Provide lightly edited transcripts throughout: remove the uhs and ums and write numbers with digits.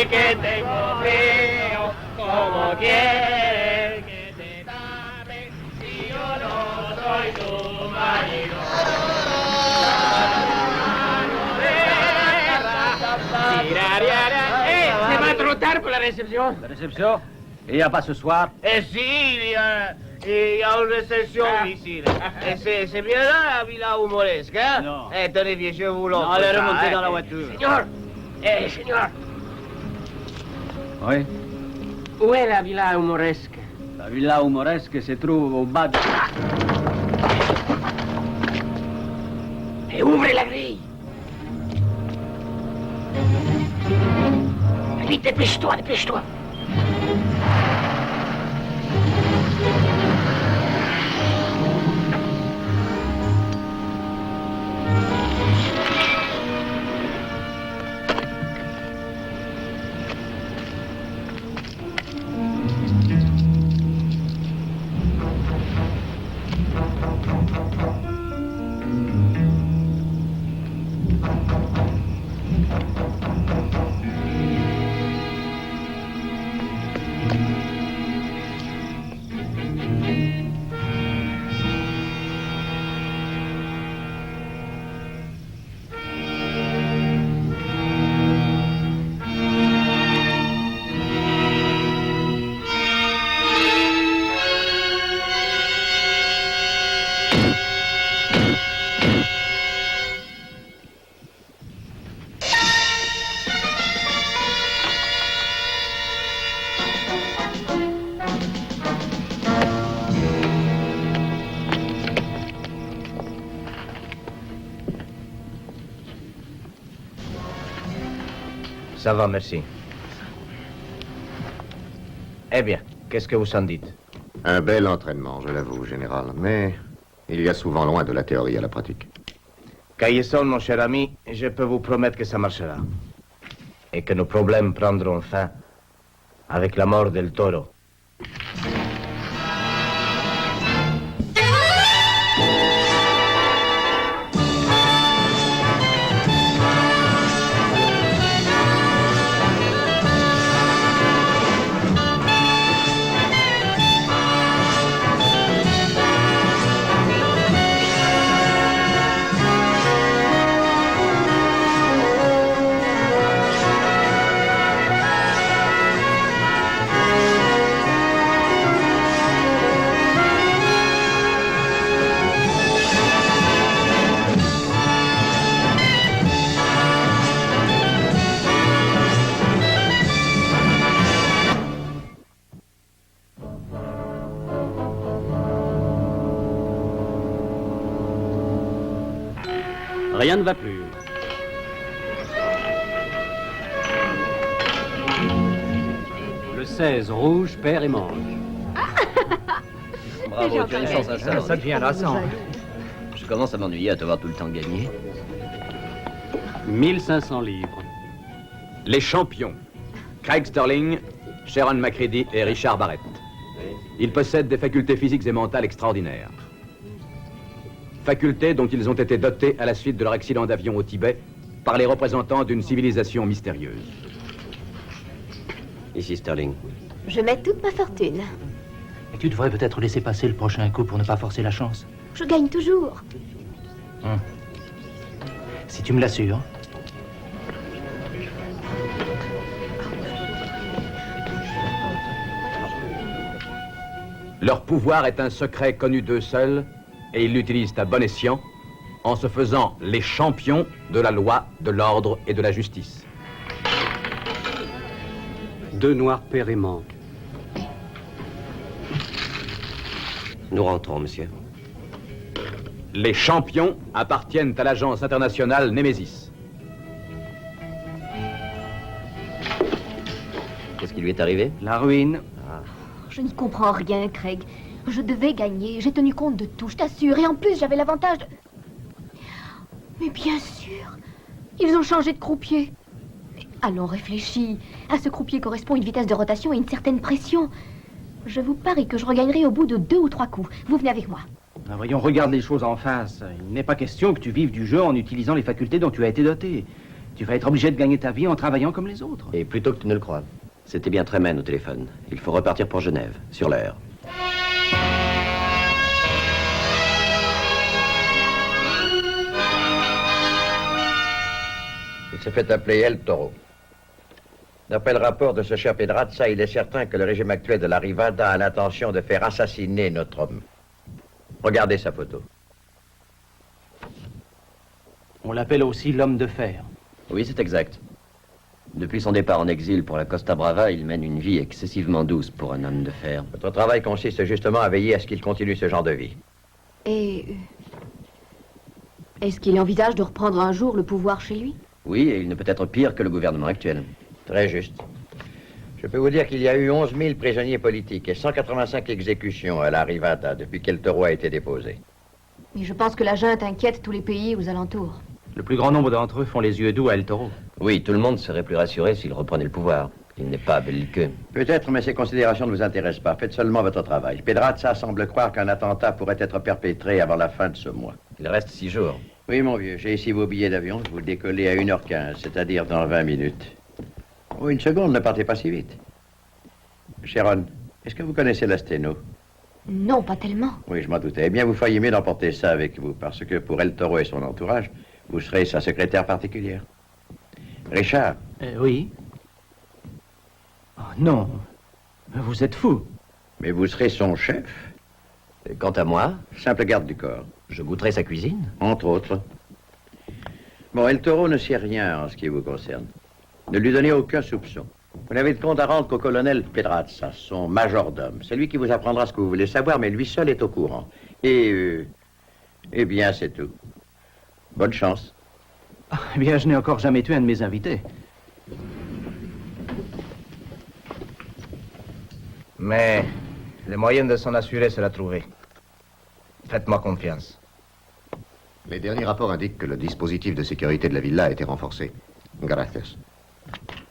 que tengo frío, como quieres que te tape si yo no soy tu marido. C'est pas trop tard pour la réception? La réception? Il n'y a pas ce soir? Eh si, il y a une réception ici. Et c'est bien là, la villa humoresque, hein? Non. Eh, tenez, vieux, je vous l'offre. Non, allez, ça, remontez hein. dans la voiture. Seigneur! Eh, seigneur! Oui? Où est la villa humoresque? La villa humoresque se trouve au bas de... Et ouvrez la grille! Vite, dépêche-toi, dépêche-toi! Ça va, merci. Eh bien, qu'est-ce que vous en dites? Un bel entraînement, je l'avoue, général, mais il y a souvent loin de la théorie à la pratique. Caillesson, mon cher ami, je peux vous promettre que ça marchera. Et que nos problèmes prendront fin avec la mort del taureau. Rien ne va plus. Le 16, rouge, perd et mange. Bravo, tu as une chance à ça. Ça devient lassant. Je commence à m'ennuyer à te voir tout le temps gagner. 1500 livres. Les champions. Craig Sterling, Sharon McCready et Richard Barrett. Ils possèdent des facultés physiques et mentales extraordinaires. Facultés dont ils ont été dotés à la suite de leur accident d'avion au Tibet par les représentants d'une civilisation mystérieuse. Ici Sterling. Je mets toute ma fortune. Et tu devrais peut-être laisser passer le prochain coup pour ne pas forcer la chance. Je gagne toujours. Si tu me l'assures. Leur pouvoir est un secret connu d'eux seuls et ils l'utilisent à bon escient en se faisant les champions de la loi, de l'ordre et de la justice. 2 noirs, perd et manque. Nous rentrons, monsieur. Les champions appartiennent à l'agence internationale Némésis. Qu'est-ce qui lui est arrivé? La ruine. Je n'y comprends rien, Craig. Je devais gagner. J'ai tenu compte de tout, je t'assure. Et en plus, j'avais l'avantage de... Mais bien sûr, ils ont changé de croupier. Mais allons, réfléchis. À ce croupier correspond une vitesse de rotation et une certaine pression. Je vous parie que je regagnerai au bout de 2 ou 3 coups. Vous venez avec moi. Voyons, regarde les choses en face. Il n'est pas question que tu vives du jeu en utilisant les facultés dont tu as été doté. Tu vas être obligé de gagner ta vie en travaillant comme les autres. Et plutôt que tu ne le crois. C'était bien Tremen au téléphone. Il faut repartir pour Genève, sur l'heure. Il se fait appeler El Toro. D'après le rapport de ce cher Pedraza, il est certain que le régime actuel de la Rivada a l'intention de faire assassiner notre homme. Regardez sa photo. On l'appelle aussi l'homme de fer. Oui, c'est exact. Depuis son départ en exil pour la Costa Brava, il mène une vie excessivement douce pour un homme de fer. Votre travail consiste justement à veiller à ce qu'il continue ce genre de vie. Et... est-ce qu'il envisage de reprendre un jour le pouvoir chez lui? Oui, et il ne peut être pire que le gouvernement actuel. Très juste. Je peux vous dire qu'il y a eu 11 000 prisonniers politiques et 185 exécutions à la Rivada depuis qu'El Toro a été déposé. Mais je pense que la junte inquiète tous les pays aux alentours. Le plus grand nombre d'entre eux font les yeux doux à El Toro. Oui, tout le monde serait plus rassuré s'il reprenait le pouvoir. Il n'est pas belliqueux. Peut-être, mais ces considérations ne vous intéressent pas. Faites seulement votre travail. Pedraza semble croire qu'un attentat pourrait être perpétré avant la fin de ce mois. Il reste 6 jours. Oui, mon vieux, j'ai ici vos billets d'avion. Vous décollez à 1h15, c'est-à-dire dans 20 minutes. Oh, une seconde, ne partez pas si vite. Sharon, est-ce que vous connaissez la sténo? Non, pas tellement. Oui, je m'en doutais. Eh bien, vous feriez mieux d'emporter ça avec vous, parce que pour El Toro et son entourage, vous serez sa secrétaire particulière. Richard, Oui. Oh, non. Vous êtes fou. mais vous serez son chef, Et quant à moi, simple garde du corps, je goûterai sa cuisine. entre autres. Bon, El Toro ne sait rien en ce qui vous concerne. Ne lui donnez aucun soupçon. Vous n'avez de compte à rendre qu'au colonel Pedraza, son majordome. C'est lui qui vous apprendra ce que vous voulez savoir, mais lui seul est au courant. Et, eh bien, c'est tout. Bonne chance. Eh bien, je n'ai encore jamais tué un de mes invités. Mais le moyen de s'en assurer sera trouvé. Faites-moi confiance. Les derniers rapports indiquent que le dispositif de sécurité de la villa a été renforcé. Gracias.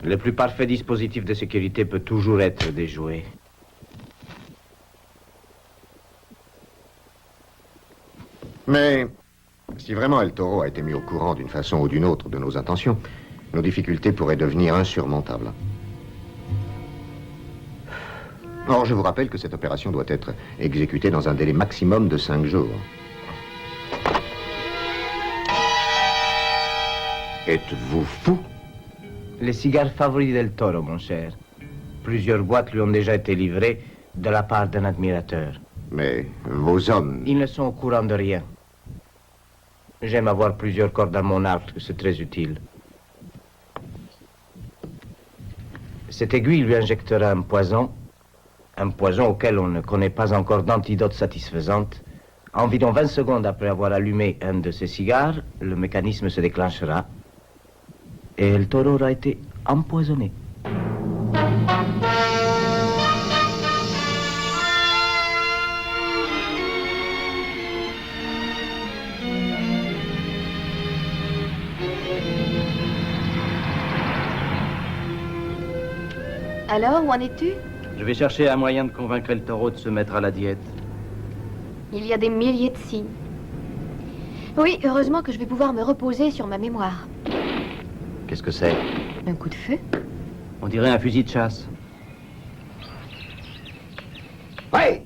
Le plus parfait dispositif de sécurité peut toujours être déjoué. Mais si vraiment El Toro a été mis au courant d'une façon ou d'une autre de nos intentions, nos difficultés pourraient devenir insurmontables. Or, je vous rappelle que cette opération doit être exécutée dans un délai maximum de 5 jours. Êtes-vous fou? Les cigares favoris del Toro, mon cher. Plusieurs boîtes lui ont déjà été livrées de la part d'un admirateur. Mais vos hommes... Ils ne sont au courant de rien. J'aime avoir plusieurs cordes à mon arc, c'est très utile. Cette aiguille lui injectera un poison auquel on ne connaît pas encore d'antidote satisfaisante. Environ 20 secondes après avoir allumé un de ces cigares, le mécanisme se déclenchera et El Toro aura été empoisonné. Alors, où en es-tu? Je vais chercher un moyen de convaincre El Toro de se mettre à la diète. Il y a des milliers de signes. Oui, heureusement que je vais pouvoir me reposer sur ma mémoire. Qu'est-ce que c'est? Un coup de feu? On dirait un fusil de chasse. Oui!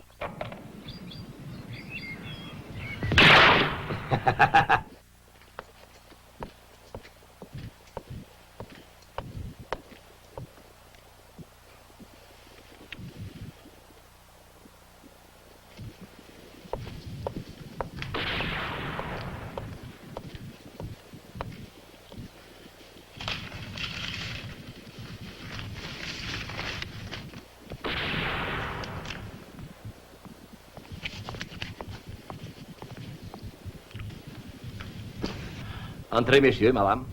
Entrez, messieurs, madame.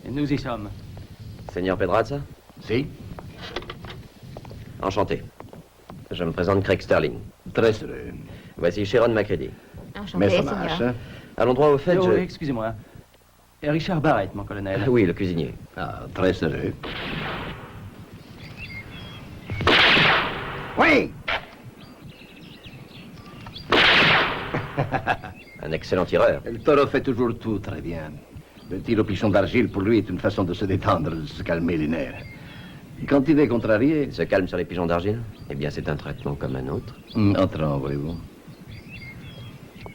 Nous y sommes. Seigneur Pedraza? Si? Enchanté. Je me présente Craig Sterling. Très heureux. Voici Sharon Macready. Enchanté, Mais ça Seigneur. marche. Allons droit au fait, Oh, je... excusez-moi. Richard Barrett, mon colonel. Oui, le cuisinier. Ah, très heureux. Oui! Un excellent tireur. El Toro fait toujours tout très bien. Le tir au pichon d'argile, pour lui, est une façon de se détendre, de se calmer les nerfs. Quand il est contrarié... Il se calme sur les pigeons d'argile? Eh bien, c'est un traitement comme un autre. Entrons, voyez-vous.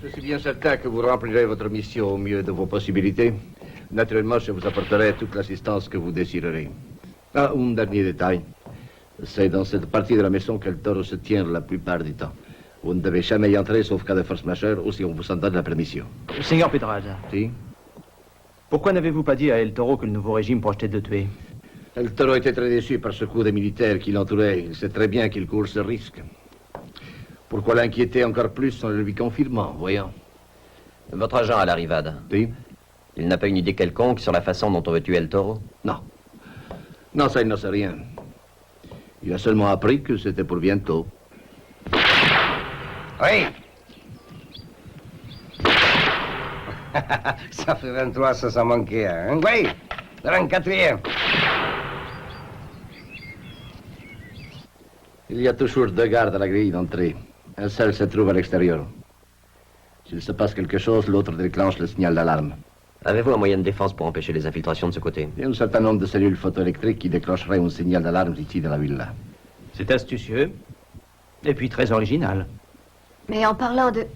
Je suis bien certain que vous remplirez votre mission au mieux de vos possibilités. Naturellement, je vous apporterai toute l'assistance que vous désirerez. Ah, un dernier détail. C'est dans cette partie de la maison que le taureau se tient la plupart du temps. Vous ne devez jamais y entrer, sauf cas de force majeure, ou si on vous en donne la permission. Seigneur Pedraza, Si? pourquoi n'avez-vous pas dit à El Toro que le nouveau régime projetait de le tuer? Le taureau était très déçu par ce coup des militaires qui l'entouraient. Il sait très bien qu'il court ce risque. Pourquoi l'inquiéter encore plus en le lui confirmant, voyons? Votre agent à la rivade. Oui? Il n'a pas une idée quelconque sur la façon dont on veut tuer El Toro? Non. Non, ça, il n'en sait rien. Il a seulement appris que c'était pour bientôt. Oui. Ça fait 23, ça manquait un. Oui, le 24e. Il y a toujours 2 gardes à la grille d'entrée. Un seul se trouve à l'extérieur. S'il se passe quelque chose, l'autre déclenche le signal d'alarme. Avez-vous un moyen de défense pour empêcher les infiltrations de ce côté? Il y a un certain nombre de cellules photoélectriques qui déclencheraient un signal d'alarme ici dans la villa. C'est astucieux. Et puis très original. Mais en parlant de...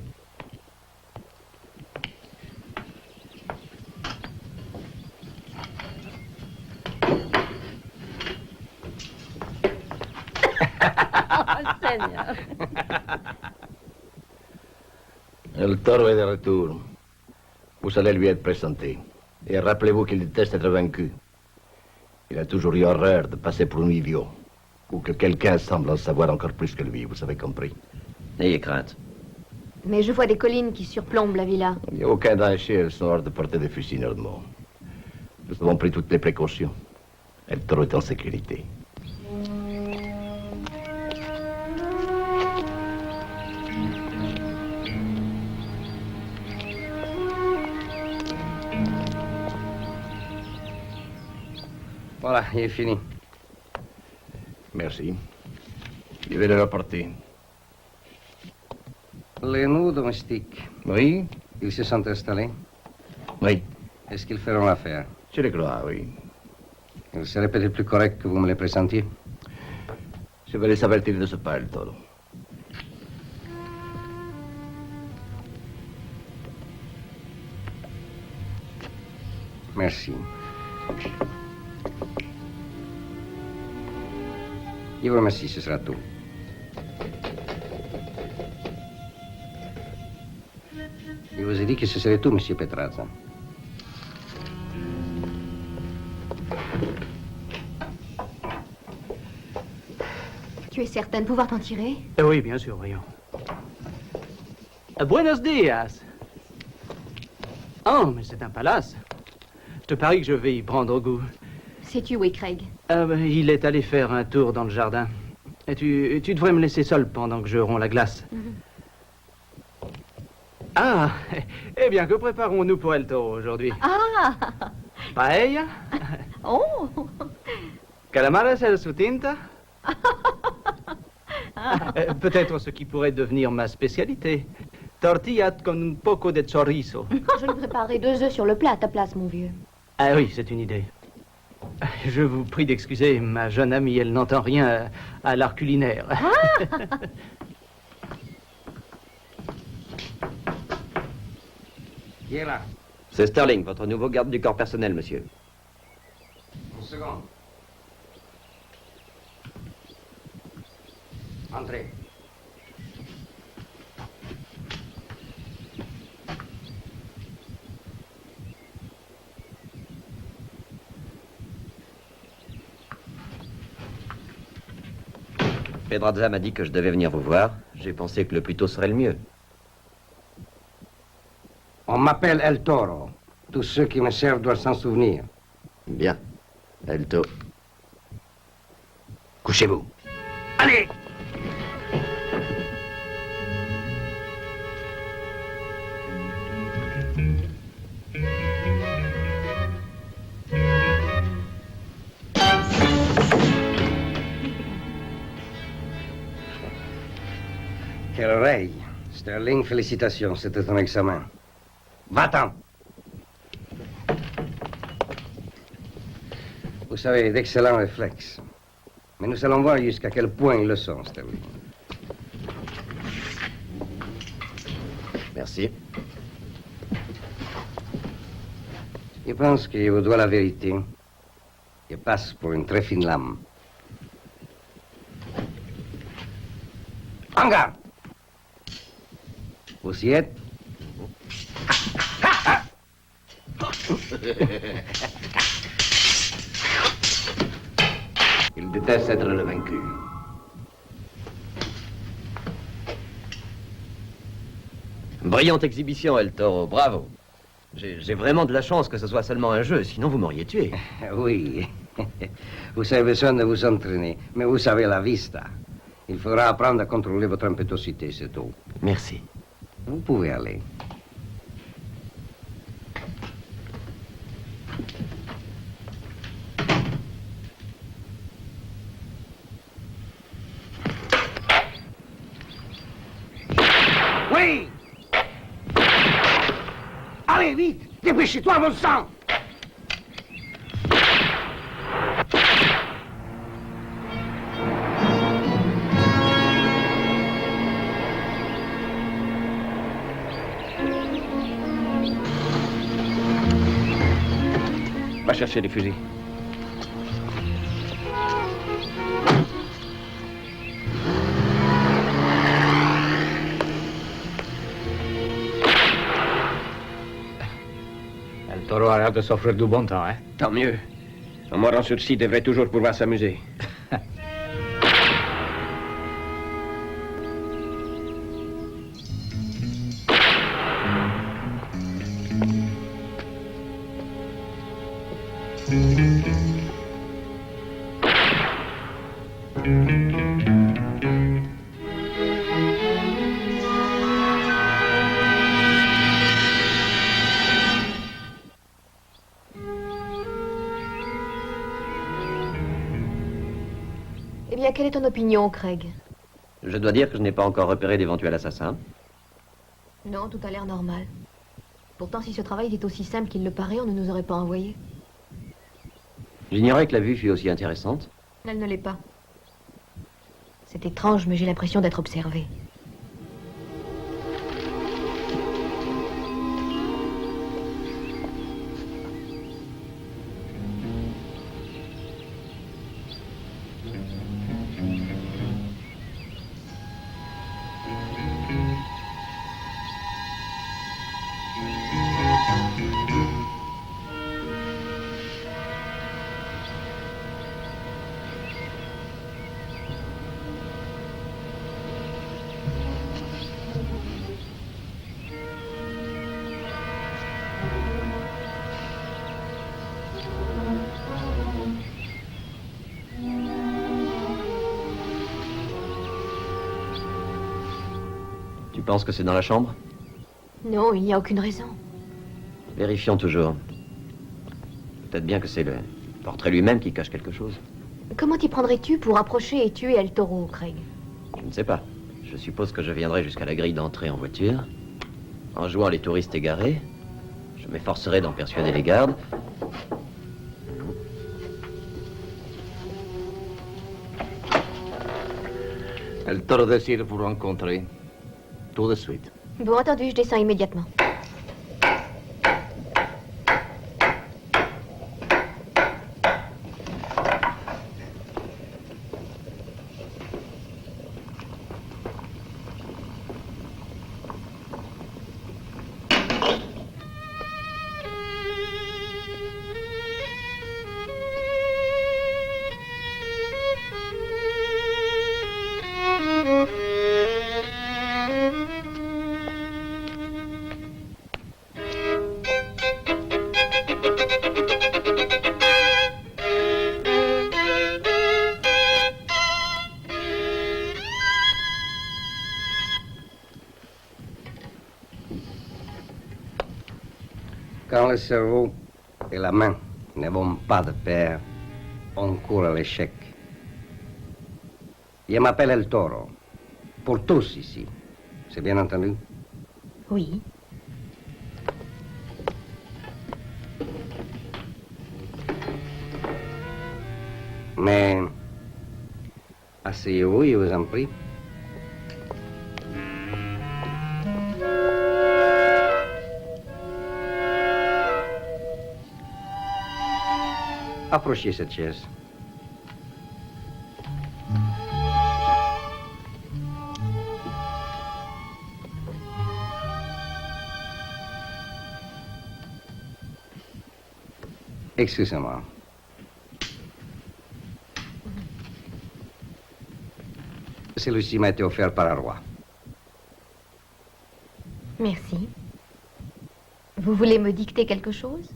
Seigneur. Le taureau est de retour. Vous allez lui être présenté. Et rappelez-vous qu'il déteste être vaincu. Il a toujours eu horreur de passer pour un idiot. Ou que quelqu'un semble en savoir encore plus que lui, vous avez compris. N'ayez crainte. Mais je vois des collines qui surplombent la villa. Il n'y a aucun danger, elles sont hors de portée des fusils normaux. Nous avons pris toutes les précautions. El Toro est en sécurité. Voilà, il est fini. Merci. Je vais le rapporter. Les nous domestiques, Oui? ils se sont installés. Oui. Est-ce qu'ils feront l'affaire? Je le crois, oui. Il serait peut-être plus correct que vous me les présentiez. Je vais les avertir de ce pas, El Toro. Merci. Je vous remercie, ce sera tout. Je vous ai dit que ce serait tout, Monsieur Pedraza. Tu es certain de pouvoir t'en tirer? Oui, bien sûr, voyons. Buenos dias. Oh, mais c'est un palace. Je te parie que je vais y prendre goût. Sais-tu où est Craig? Il est allé faire un tour dans le jardin. Et tu devrais me laisser seul pendant que je romps la glace. Ah, eh bien, que préparons-nous pour El Toro aujourd'hui? Ah! Paella? Oh! Calamares al su tinta? Peut-être ce qui pourrait devenir ma spécialité. Tortilla con un poco de chorizo. Je lui préparerai 2 œufs sur le plat à ta place, mon vieux. Ah oui, c'est une idée. Je vous prie d'excuser, ma jeune amie, elle n'entend rien à l'art culinaire. Qui est là? C'est Sterling, votre nouveau garde du corps personnel, monsieur. Une seconde. Entrez. Pedraza m'a dit que je devais venir vous voir. J'ai pensé que le plus tôt serait le mieux. On m'appelle El Toro. Tous ceux qui me servent doivent s'en souvenir. Bien. El Toro. Couchez-vous. Allez! Quelle oreille. Sterling, félicitations, c'était ton examen. Va-t'en. Vous savez, d'excellents réflexes. Mais nous allons voir jusqu'à quel point ils le sont, Sterling. Merci. Je pense que je vous dois la vérité. Je passe pour une très fine lame. En garde! Vous y êtes? Il déteste être le vaincu. Brillante exhibition, El Toro, bravo. J'ai vraiment de la chance que ce soit seulement un jeu, sinon vous m'auriez tué. Oui. Vous avez besoin de vous entraîner, mais vous savez la vista. Il faudra apprendre à contrôler votre impétuosité, c'est tout. Merci. Vous pouvez aller. Oui! Allez, vite! Dépêchez-toi, mon sang! Va chercher des fusils. El Toro a l'air de s'offrir du bon temps, hein? Tant mieux. Un mort en sursis devrait toujours pouvoir s'amuser. Eh bien, quelle est ton opinion, Craig? Je dois dire que je n'ai pas encore repéré d'éventuels assassins. Non, tout a l'air normal. Pourtant, si ce travail était aussi simple qu'il le paraît, on ne nous aurait pas envoyés. J'ignorais que la vue fût aussi intéressante. Elle ne l'est pas. C'est étrange, mais j'ai l'impression d'être observée. Tu penses que c'est dans la chambre? Non, il n'y a aucune raison. Vérifions toujours. Peut-être bien que c'est le portrait lui-même qui cache quelque chose. Comment t'y prendrais-tu pour approcher et tuer El Toro, Craig? Je ne sais pas. Je suppose que je viendrai jusqu'à la grille d'entrée en voiture. En jouant les touristes égarés, je m'efforcerai d'en persuader les gardes. El Toro désire vous rencontrer. Tout de suite. Bon, entendu, je descends immédiatement. Quand le cerveau et la main ne vont pas de pair, on court à l'échec. Je m'appelle El Toro. Pour tous ici. C'est bien entendu? Oui. Asseyez-vous, je vous en prie. Approchez cette chaise. Excusez-moi. Celui-ci m'a été offert par un roi. Merci. Vous voulez me dicter quelque chose?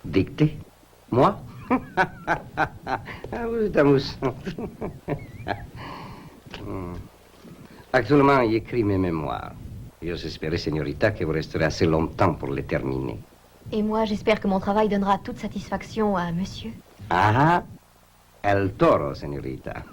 Dicter? Moi? Ah, vous êtes amusante. Actuellement, j'écris mes mémoires. J'espère, signorita, que vous resterez assez longtemps pour les terminer. Et moi, j'espère que mon travail donnera toute satisfaction à monsieur. Ah, El Toro, signorita.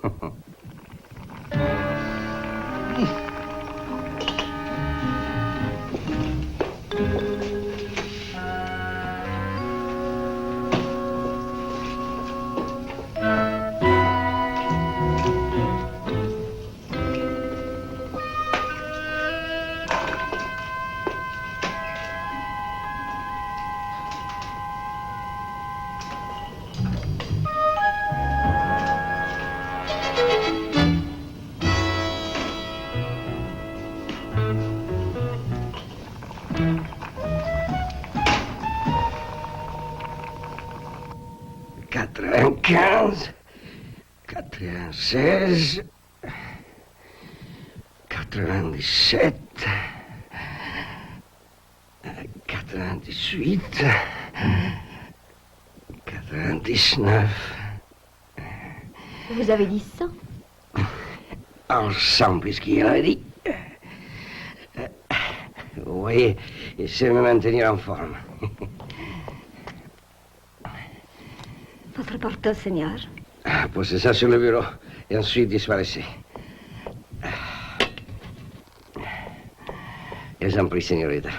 $95, $96, $97, $98, $99. Vous avez dit 100? Ensemble, puisqu'il a dit. Vous voyez, il sait me maintenir en forme. Votre porte, Seigneur. Posez ça sur le bureau et ensuite disparaissez. Je vous en prie, señorita.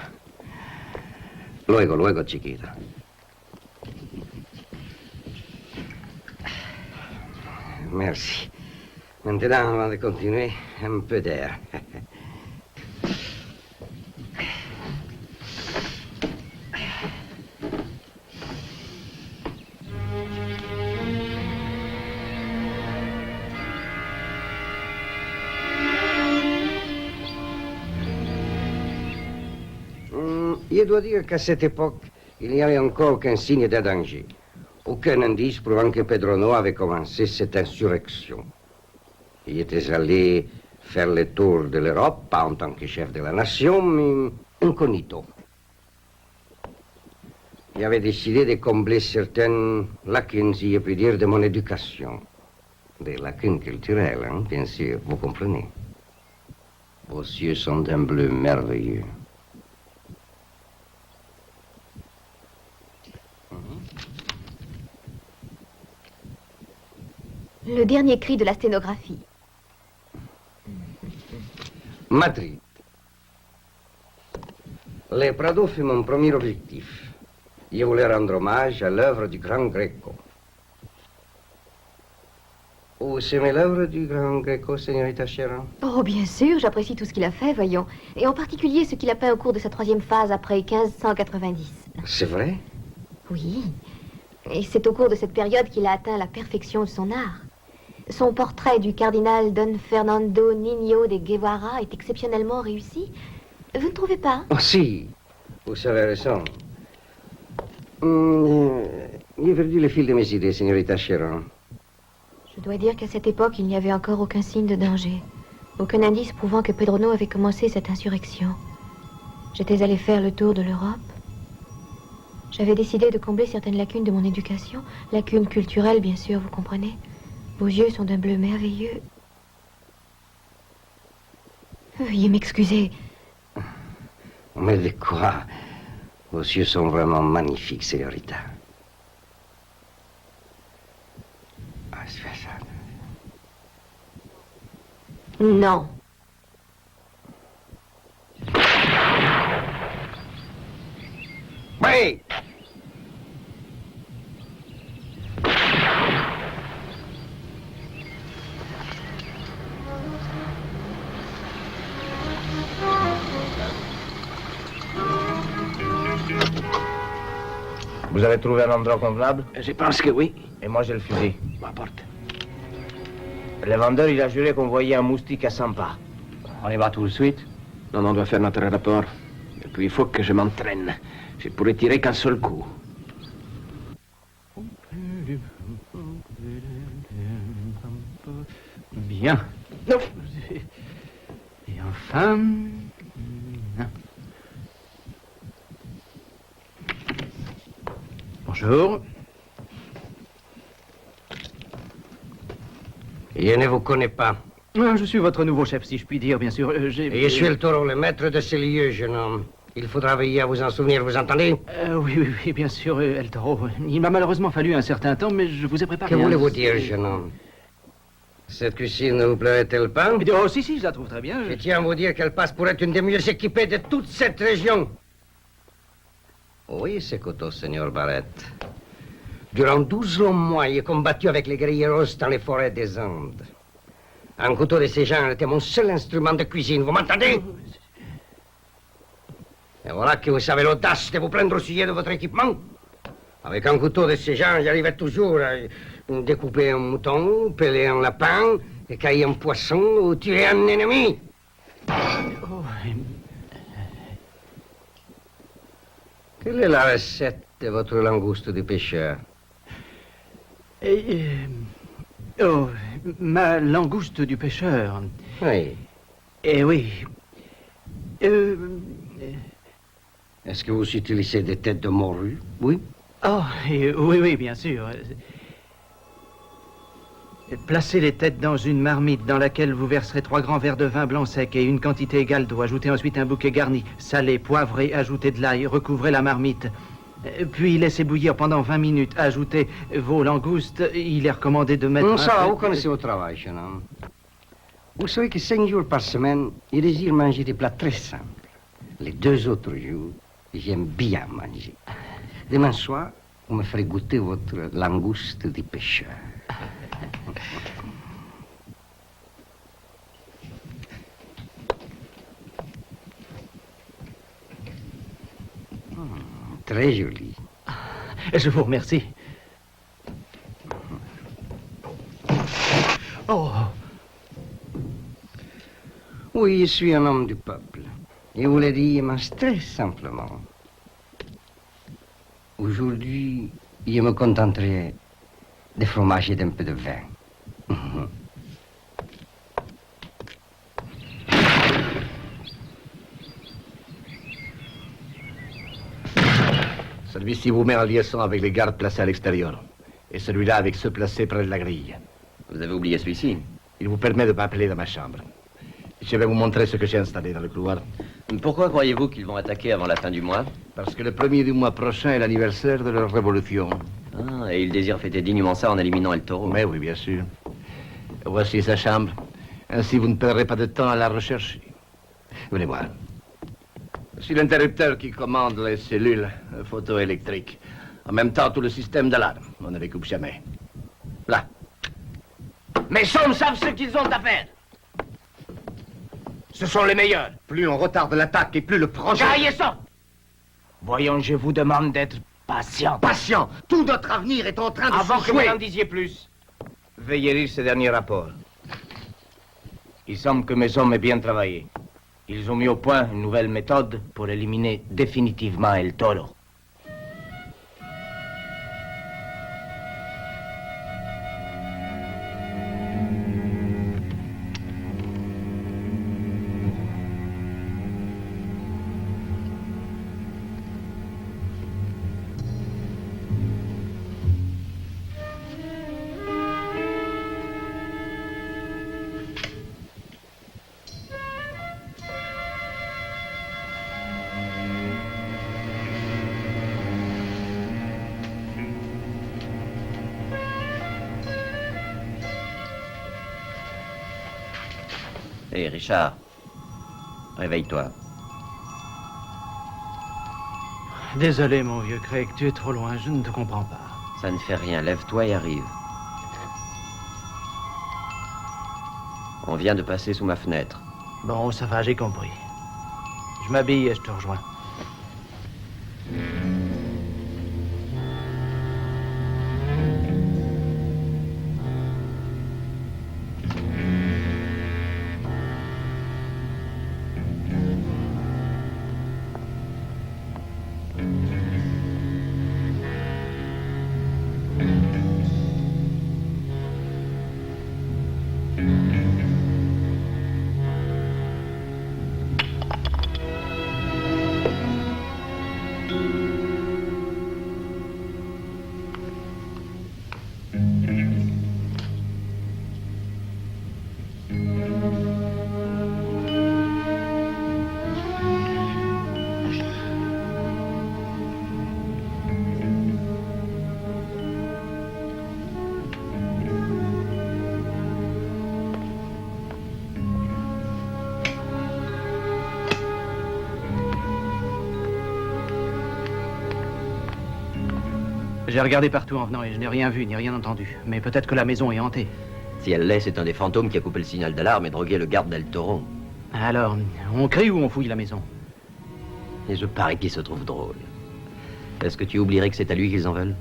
Luego, luego, chiquita. Merci. Maintenant, avant de continuer, un peu d'air. Je dois dire qu'à cette époque, il n'y avait encore aucun signe de danger. Aucun indice prouvant que Pedrono avait commencé cette insurrection. Il était allé faire le tour de l'Europe, pas en tant que chef de la nation, mais incognito. Il avait décidé de combler certaines lacunes, si je puis dire, de mon éducation. Des lacunes culturelles, hein, bien sûr, vous comprenez. Vos yeux sont d'un bleu merveilleux. Le dernier cri de la sténographie. Madrid. Le Prado fut mon premier objectif. Je voulais rendre hommage à l'œuvre du grand Greco. Vous aimez l'œuvre du grand Greco, señorita Sharon? Oh, bien sûr, j'apprécie tout ce qu'il a fait, voyons. Et en particulier ce qu'il a peint au cours de sa troisième phase après 1590. C'est vrai? Oui. Et c'est au cours de cette période qu'il a atteint la perfection de son art. Son portrait du cardinal Don Fernando Niño de Guevara est exceptionnellement réussi. Vous ne trouvez pas? Oh, si. Vous avez raison. J'ai perdu le fil de mes idées, señorita Sharon. Je dois dire qu'à cette époque, il n'y avait encore aucun signe de danger. Aucun indice prouvant que Pedrono avait commencé cette insurrection. J'étais allé faire le tour de l'Europe. J'avais décidé de combler certaines lacunes de mon éducation. Lacunes culturelles, bien sûr, vous comprenez. Vos yeux sont d'un bleu merveilleux. Veuillez m'excuser. Mais de quoi? Vos yeux sont vraiment magnifiques, señorita. Ah, c'est ça. Non. Oui! Vous avez trouvé un endroit convenable? Je pense que oui. Et moi, j'ai le fusil. M'apporte. Le vendeur, il a juré qu'on voyait un moustique à 100 pas. On y va tout de suite. Non, on doit faire notre rapport. Et puis, il faut que je m'entraîne. Je pourrais tirer qu'un seul coup. Bien. Non. Et enfin... Bonjour. Je ne vous connais pas. Je suis votre nouveau chef, si je puis dire, bien sûr. Et je suis El Toro, le maître de ces lieux, jeune homme. Il faudra veiller à vous en souvenir, vous entendez? Oui, bien sûr, El Toro. Il m'a malheureusement fallu un certain temps, mais je vous ai préparé... Que voulez-vous dire, jeune homme? Cette cuisine ne vous plairait-elle pas? Oh, si, je la trouve très bien. Je tiens à vous dire qu'elle passe pour être une des mieux équipées de toute cette région. Oui, c'est couteau, Seigneur Barrett. Durant 12 longs mois, j'ai combattu avec les guerrilleros dans les forêts des Andes. Un couteau de ces gens était mon seul instrument de cuisine, vous m'entendez? Et voilà que vous avez l'audace de vous plaindre au sujet de votre équipement. Avec un couteau de ces gens, j'arrivais toujours à découper un mouton, peler un lapin, écailler un poisson ou tuer un ennemi. Quelle est la recette de votre langouste du pêcheur? Ma langouste du pêcheur. Oui. Eh oui. Est-ce que vous utilisez des têtes de morue? Oui. Oh, oui, bien sûr. Placez les têtes dans une marmite dans laquelle vous verserez 3 grands verres de vin blanc sec et une quantité égale d'eau. Ajoutez ensuite un bouquet garni, salé, poivré, ajoutez de l'ail, recouvrez la marmite. Puis laissez bouillir pendant 20 minutes. Ajoutez vos langoustes. Il est recommandé de mettre... Ça va, vous connaissez votre travail, jeune homme. Vous savez que 5 jours par semaine, je désire manger des plats très simples. Les 2 autres jours, j'aime bien manger. Demain soir, vous me ferez goûter votre langouste du pêcheur. Très joli. Je vous remercie. Oh. Oui, je suis un homme du peuple. Et vous le dis, mange très simplement. Aujourd'hui, je me contenterai de fromage et d'un peu de vin. Celui-ci vous met en liaison avec les gardes placés à l'extérieur. Et celui-là avec ceux placés près de la grille. Vous avez oublié celui-ci? Il vous permet de m'appeler dans ma chambre. Je vais vous montrer ce que j'ai installé dans le couloir. Pourquoi croyez-vous qu'ils vont attaquer avant la fin du mois? Parce que le 1er du mois prochain est l'anniversaire de leur révolution. Ah, et ils désirent fêter dignement ça en éliminant El Toro. Mais oui, bien sûr. Voici sa chambre. Ainsi, vous ne perdrez pas de temps à la rechercher. Venez voir. C'est l'interrupteur qui commande les cellules photoélectriques. En même temps, tout le système d'alarme. On ne les coupe jamais. Là. Mes hommes savent ce qu'ils ont à faire. Ce sont les meilleurs. Plus on retarde l'attaque et plus le projet... Carrier sort. Voyons, je vous demande d'être patient. Patient. Tout notre avenir est en train de Avant se que vous jouer. n'en disiez plus, veuillez lire ce dernier rapport. Il semble que mes hommes aient bien travaillé. Ils ont mis au point une nouvelle méthode pour éliminer définitivement El Toro. Hé, Richard, réveille-toi. Désolé, mon vieux Craig, tu es trop loin, je ne te comprends pas. Ça ne fait rien, lève-toi et arrive. On vient de passer sous ma fenêtre. Bon, ça va, j'ai compris. Je m'habille et je te rejoins. J'ai regardé partout en venant et je n'ai rien vu ni rien entendu. Mais peut-être que la maison est hantée. Si elle l'est, c'est un des fantômes qui a coupé le signal d'alarme et drogué le garde d'El Toro. Alors, on crie ou on fouille la maison? Et je parie qu'il se trouve drôle. Est-ce que tu oublierais que c'est à lui qu'ils en veulent?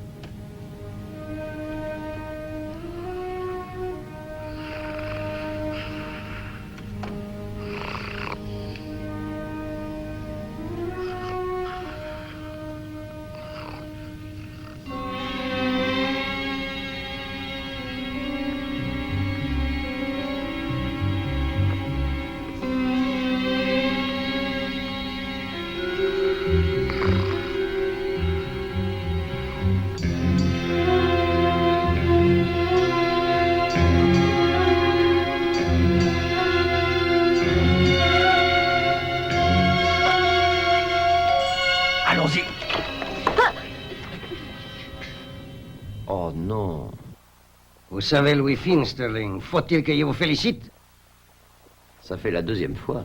Allons-y. Oh non. Vous savez Louis Finn, Sterling. Faut-il que je vous félicite? Ça fait la deuxième fois.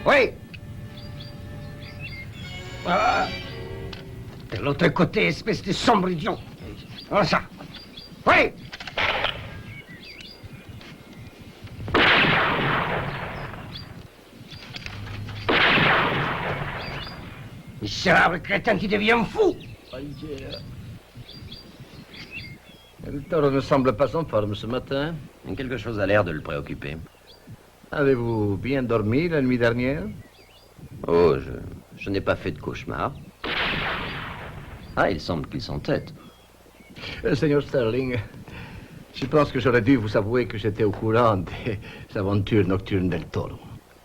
Oui. Voilà. De l'autre côté, espèce de sombre idiot. Voilà ça. Oui. Misérable crétin qui devient fou. El Toro ne semble pas en forme ce matin. Quelque chose a l'air de le préoccuper. Avez-vous bien dormi la nuit dernière? Oh, je n'ai pas fait de cauchemar. Ah, il semble qu'il s'entête. Seigneur Sterling, je pense que j'aurais dû vous avouer que j'étais au courant des aventures nocturnes d'El Toro.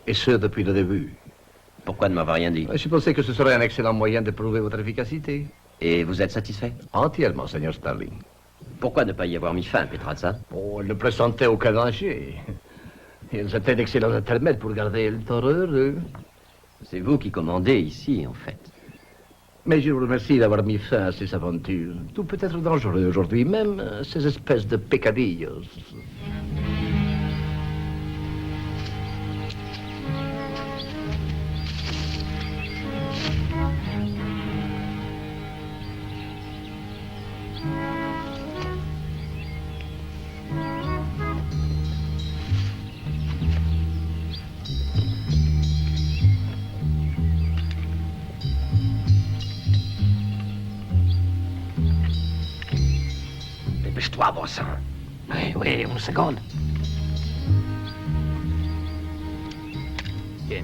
Et ce, depuis le début. Pourquoi ne m'avoir rien dit? Je pensais que ce serait un excellent moyen de prouver votre efficacité. Et vous êtes satisfait? Entièrement, Seigneur Sterling. Pourquoi ne pas y avoir mis fin, Petraza? Oh, elle ne pressentait aucun danger. Ils étaient d'excellents intermèdes pour garder El Toro heureux. C'est vous qui commandez ici, en fait. Mais je vous remercie d'avoir mis fin à ces aventures. Tout peut être dangereux aujourd'hui, même ces espèces de peccadillos. Dépêche-toi, bon sang. Oui, une seconde. Bien.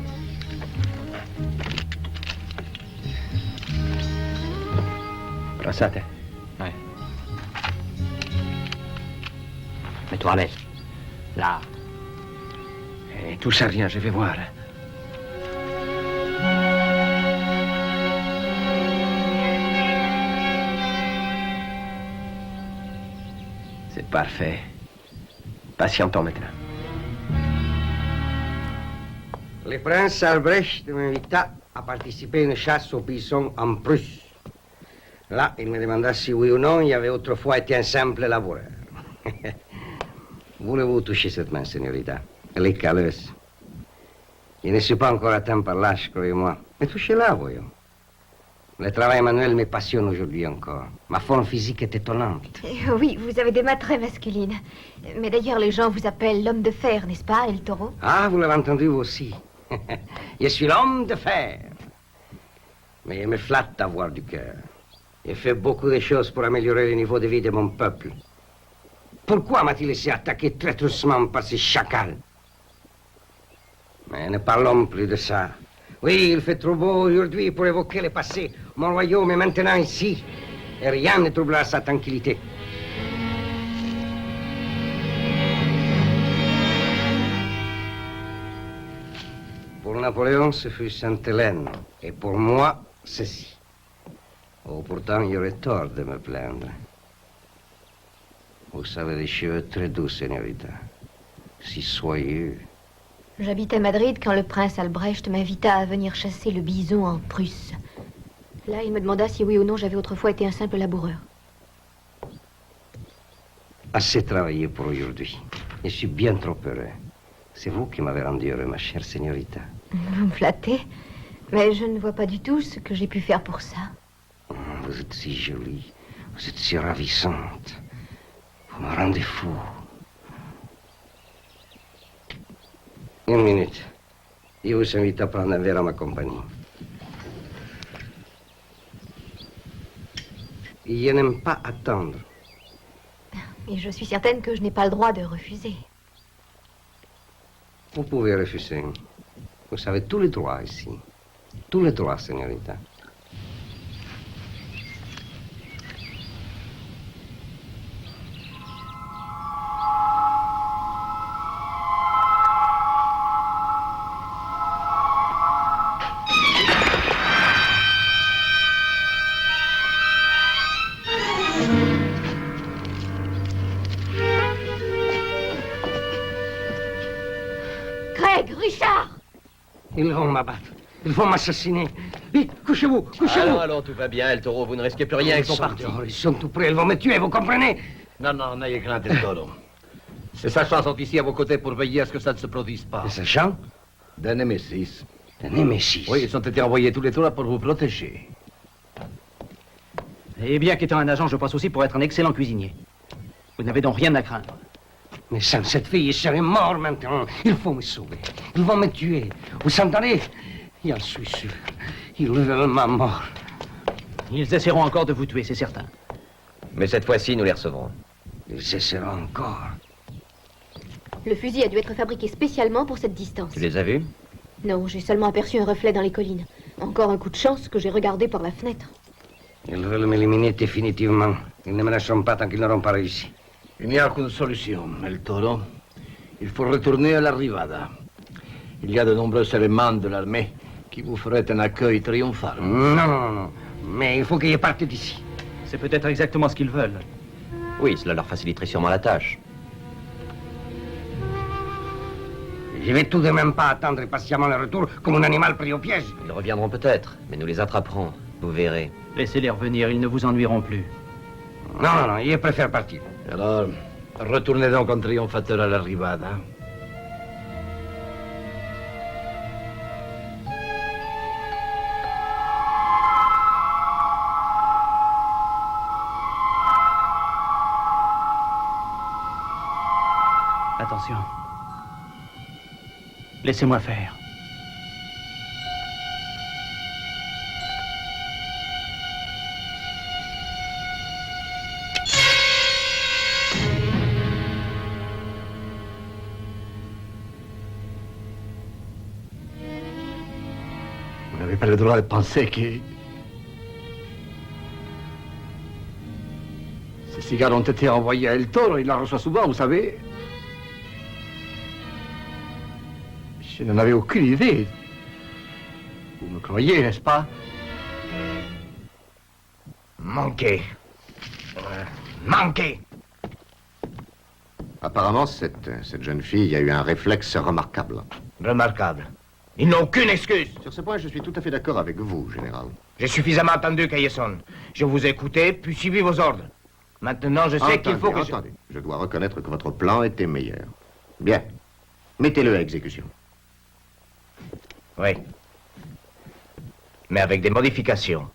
Brassate. Ouais. Mets-toi à l'aise. Là. Et touche à rien, je vais voir. C'est parfait. Patientons maintenant. Le prince Albrecht m'invita à participer à une chasse aux bisons en Prusse. Là, il me demanda si oui ou non il avait autrefois été un simple laboureur. Voulez-vous toucher cette main, señorita? Elle est calleuse. Je ne suis pas encore atteint par l'âge, croyez-moi. Mais touchez-la, voyons. Le travail manuel me passionne aujourd'hui encore. Ma forme physique est étonnante. Oui, vous avez des mains très masculines. Mais d'ailleurs, les gens vous appellent l'homme de fer, n'est-ce pas, El Toro? Ah, vous l'avez entendu vous aussi. Je suis l'homme de fer. Mais il me flatte d'avoir du cœur. J'ai fait beaucoup de choses pour améliorer le niveau de vie de mon peuple. Pourquoi m'a-t-il laissé attaquer traîtreusement par ces chacals? Mais ne parlons plus de ça. Oui, il fait trop beau aujourd'hui pour évoquer le passé. Mon royaume est maintenant ici. Et rien ne troublera sa tranquillité. Pour Napoléon, ce fut Sainte-Hélène. Et pour moi, ceci. Oh, pourtant, il y aurait tort de me plaindre. Vous avez des cheveux très doux, señorita. Si soyeux. J'habitais Madrid quand le prince Albrecht m'invita à venir chasser le bison en Prusse. Là, il me demanda si oui ou non j'avais autrefois été un simple laboureur. Assez travaillé pour aujourd'hui. Je suis bien trop heureux. C'est vous qui m'avez rendu heureux, ma chère señorita. Vous me flattez, mais je ne vois pas du tout ce que j'ai pu faire pour ça. Vous êtes si jolie, vous êtes si ravissante. Vous me rendez fou. Une minute. Je vous invite à prendre un verre à ma compagnie. Je n'aime pas attendre. Et je suis certaine que je n'ai pas le droit de refuser. Vous pouvez refuser. Vous avez tous les droits ici. Tous les droits, señorita. Ils vont m'abattre. Ils vont m'assassiner. Vite, couchez-vous, couchez-vous. Allons, tout va bien, El Toro, vous ne risquez plus rien, ils sont partis. Ils sont tout prêts, ils vont me tuer, vous comprenez? Non, n'ayez crainte, El Toro. Ces sachants sont ici à vos côtés pour veiller à ce que ça ne se produise pas. Les sachants? D'un Némésis. D'un Némésis? Oui, ils ont été envoyés tous les trois pour vous protéger. Et bien qu'étant un agent, je passe aussi pour être un excellent cuisinier. Vous n'avez donc rien à craindre. Mais sans cette fille, je serais mort maintenant. Il faut me sauver. Ils vont me tuer. Vous entendez? J'en suis sûr. Ils veulent ma mort. Ils essaieront encore de vous tuer, c'est certain. Mais cette fois-ci, nous les recevrons. Ils essaieront encore. Le fusil a dû être fabriqué spécialement pour cette distance. Tu les as vus? Non, j'ai seulement aperçu un reflet dans les collines. Encore un coup de chance que j'ai regardé par la fenêtre. Ils veulent m'éliminer définitivement. Ils ne me lâcheront pas tant qu'ils n'auront pas réussi. Il n'y a qu'une solution, El Toro. Il faut retourner à la Rivada. Il y a de nombreux éléments de l'armée qui vous feraient un accueil triomphal. Non. Mais il faut qu'ils partent d'ici. C'est peut-être exactement ce qu'ils veulent. Oui, cela leur faciliterait sûrement la tâche. Je vais tout de même pas attendre patiemment le retour comme un animal pris au piège. Ils reviendront peut-être, mais nous les attraperons. Vous verrez. Laissez-les revenir, ils ne vous ennuieront plus. Non, je préfère partir. Alors, retournez donc en triomphateur à la Rivada. Attention. Laissez-moi faire. Vous n'avez pas le droit de penser que... Ces cigares ont été envoyés à El Toro, il la reçoit souvent, vous savez. Je n'en avais aucune idée. Vous me croyez, n'est-ce pas? Manqué. Manqué. Apparemment, cette jeune fille a eu un réflexe remarquable. Remarquable. Ils n'ont aucune excuse. Sur ce point, je suis tout à fait d'accord avec vous, général. J'ai suffisamment entendu, Caillasson. Je vous ai écouté, puis suivi vos ordres. Maintenant, je sais qu'il faut que Attendez, je dois reconnaître que votre plan était meilleur. Bien. Mettez-le à exécution. Oui. Mais avec des modifications.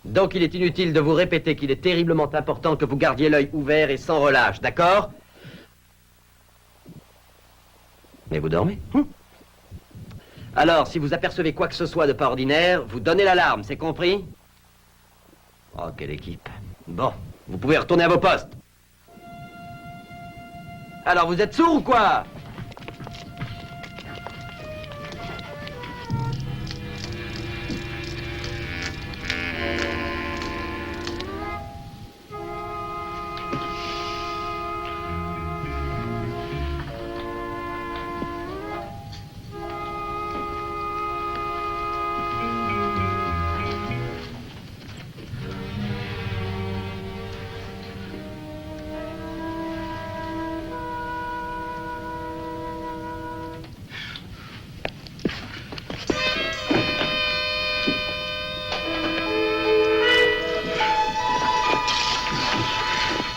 Donc il est inutile de vous répéter qu'il est terriblement important que vous gardiez l'œil ouvert et sans relâche, d'accord? Mais vous dormez? Alors, si vous apercevez quoi que ce soit de pas ordinaire, vous donnez l'alarme, c'est compris? Oh, quelle équipe. Bon, vous pouvez retourner à vos postes. Alors, vous êtes sourds ou quoi?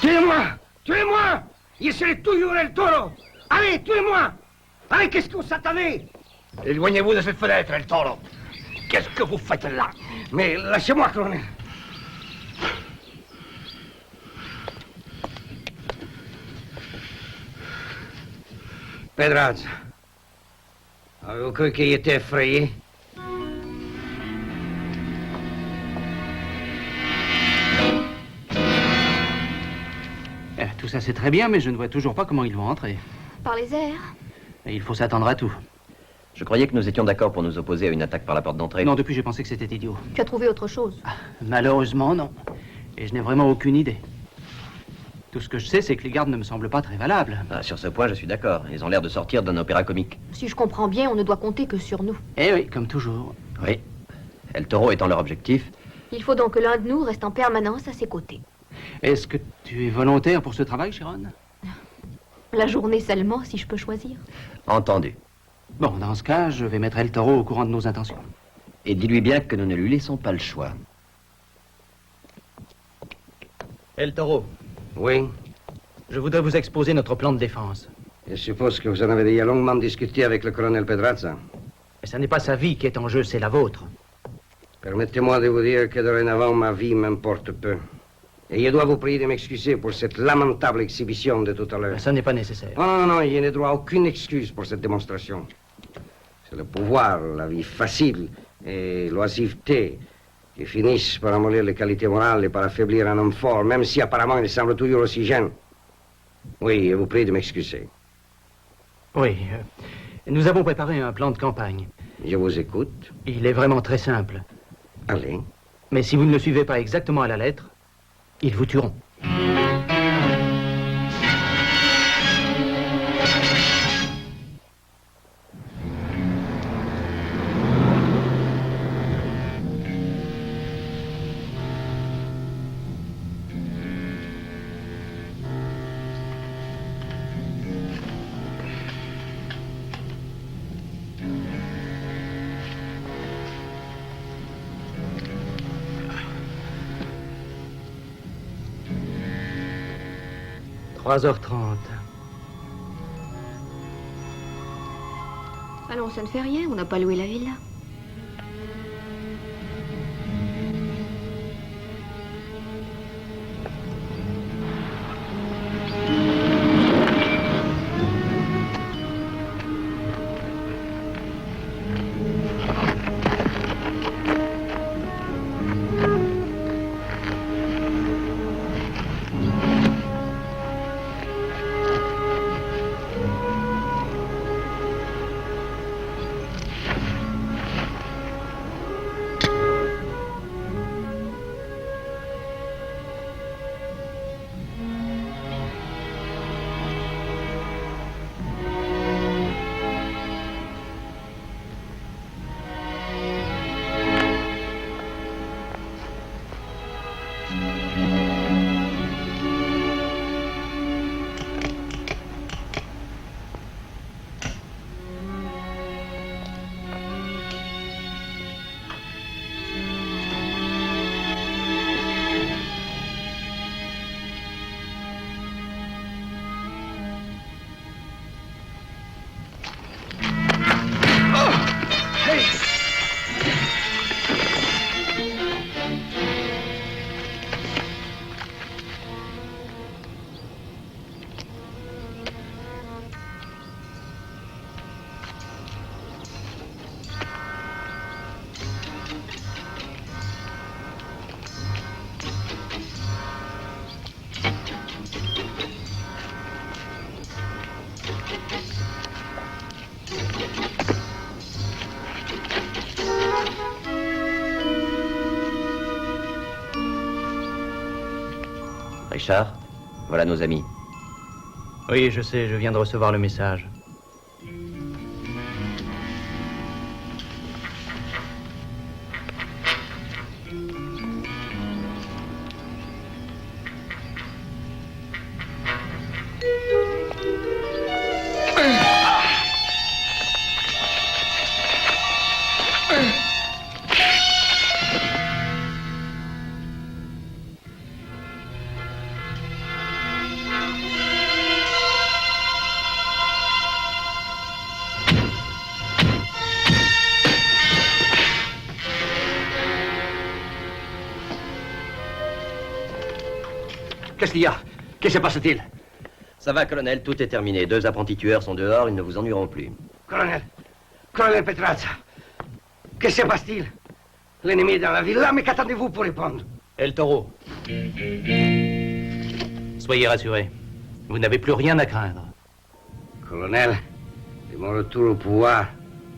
Tuez-moi! Tuez-moi! Y se le tuyo el toro! Allez, tuez-moi! Allez, qu'est-ce que vous s'attendez? Éloignez-vous de cette fenêtre, El Toro. Qu'est-ce que vous faites là? Mais lâchez-moi, colonel. Pedraza, avez-vous cru qu'il était effrayé? Tout ça, c'est très bien, mais je ne vois toujours pas comment ils vont entrer. Par les airs. Et il faut s'attendre à tout. Je croyais que nous étions d'accord pour nous opposer à une attaque par la porte d'entrée. Non, depuis, j'ai pensé que c'était idiot. Tu as trouvé autre chose. Malheureusement, non. Et je n'ai vraiment aucune idée. Tout ce que je sais, c'est que les gardes ne me semblent pas très valables. Ah, sur ce point, je suis d'accord. Ils ont l'air de sortir d'un opéra comique. Si je comprends bien, on ne doit compter que sur nous. Eh oui, comme toujours. Oui. El Toro étant leur objectif. Il faut donc que l'un de nous reste en permanence à ses côtés. Est-ce que tu es volontaire pour ce travail, Chiron? La journée seulement, si je peux choisir. Entendu. Bon, dans ce cas, je vais mettre El Toro au courant de nos intentions. Et dis-lui bien que nous ne lui laissons pas le choix. El Toro, Oui. je voudrais vous exposer notre plan de défense. Je suppose que vous en avez déjà longuement discuté avec le colonel Pedraza. Et ce n'est pas sa vie qui est en jeu, c'est la vôtre. Permettez-moi de vous dire que dorénavant, ma vie m'importe peu. Et je dois vous prier de m'excuser pour cette lamentable exhibition de tout à l'heure. Ça n'est pas nécessaire. Non, je n'ai droit à aucune excuse pour cette démonstration. C'est le pouvoir, la vie facile et l'oisiveté qui finissent par amollir les qualités morales et par affaiblir un homme fort, même si apparemment il semble toujours aussi jeune. Oui, je vous prie de m'excuser. Oui, nous avons préparé un plan de campagne. Je vous écoute. Il est vraiment très simple. Allez. Mais si vous ne le suivez pas exactement à la lettre, ils vous tueront. « 3h30. Allons, ça ne fait rien, on n'a pas loué la villa. Richard, voilà nos amis. Oui, je sais, je viens de recevoir le message. Qu'est-ce qu'il y a? Qu'est-ce qui se passe-t-il? Ça va, colonel, tout est terminé. 2 apprentis tueurs sont dehors, ils ne vous ennuieront plus. Colonel Petraza, que se passe-t-il? L'ennemi est dans la villa, mais qu'attendez-vous pour répondre? El Toro. Soyez rassurés. Vous n'avez plus rien à craindre. Colonel, de mon retour au pouvoir,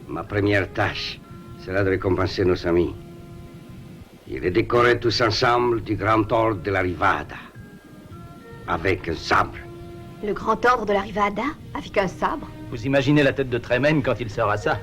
ma première tâche sera de récompenser nos amis. Et les décorer tous ensemble du grand ordre de la Rivada. Avec un sabre. Le grand ordre de la Rivada, avec un sabre? Vous imaginez la tête de Tremen quand il sera ça?